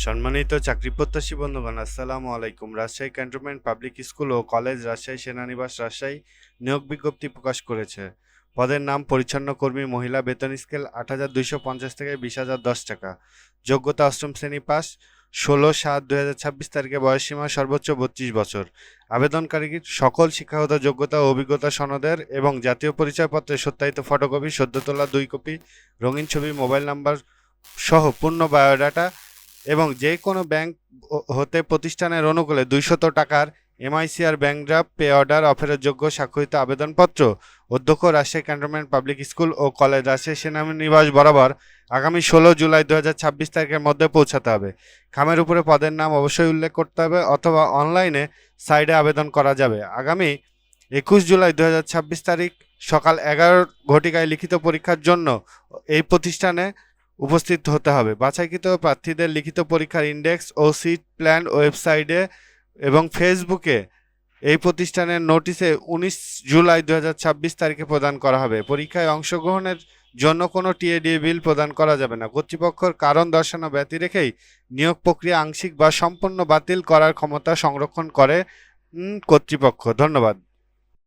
সম্মানিত চাকরিপ্রত্যাশী বন্ধুগণ, আসসালামু আলাইকুম। রাজশাহী ক্যান্টনমেন্ট পাবলিক স্কুল ও কলেজ, রাজশাহী সেনানিবাস, রাজশাহী নিয়োগ বিজ্ঞপ্তি প্রকাশ করেছে। পদের নাম পরিচ্ছন্ন কর্মী, মহিলা, বেতন স্কেল ৮,২৫০ থেকে ২০,০১০ টাকা। যোগ্যতা অষ্টম শ্রেণী পাস, ১৬/৭/২০২৬ তারিখে বয়সসীমা সর্বোচ্চ ৩২ বছর। আবেদনকারী সকল শিক্ষাগত যোগ্যতা ও অভিজ্ঞতা সনদের এবং জাতীয় পরিচয়পত্রের সত্যায়িত ফটোকপি, সদ্য তোলা ২ কপি, রঙিন ছবি, মোবাইল নাম্বার সহ পূর্ণ বায়োডাটা এবং যে কোনো ব্যাংক হতে প্রতিষ্ঠানের অনুকূলে ২০০ টাকার MICR bank draft, pay order, অফারের যোগ্য স্বাক্ষরিত আবেদনপত্র অধ্যক্ষ, রাজশাহী ক্যান্টনমেন্ট পাবলিক স্কুল ও কলেজ, রাজশাহী সেনানিবাস বরাবর আগামী ১৬ জুলাই ২০২৬ তারিখের মধ্যে পৌঁছাতে হবে। খামের উপরে পদের নাম অবশ্যই উল্লেখ করতে হবে অথবা অনলাইনে সাইটে আবেদন করা যাবে। আগামী ২১ জুলাই ২০২৬ তারিখ সকাল ১১ ঘটিকায় লিখিত পরীক্ষার জন্য এই প্রতিষ্ঠানে উপস্থিত হতে হবে। বাছাইকৃত প্রার্থীদের লিখিত পরীক্ষার ইন্ডেক্স ও সিট প্ল্যান ওয়েবসাইটে এবং ফেসবুকে এই প্রতিষ্ঠানের নোটিশে ১৯ জুলাই ২০২৬ তারিখে প্রদান করা হবে। পরীক্ষায় অংশগ্রহণের জন্য কোনো টিএডিএ বিল প্রদান করা যাবে না। কর্তৃপক্ষের কারণ দর্শানো ব্যতি রেখেই নিয়োগ প্রক্রিয়া আংশিক বা সম্পূর্ণ বাতিল করার ক্ষমতা সংরক্ষণ করে কর্তৃপক্ষ। ধন্যবাদ।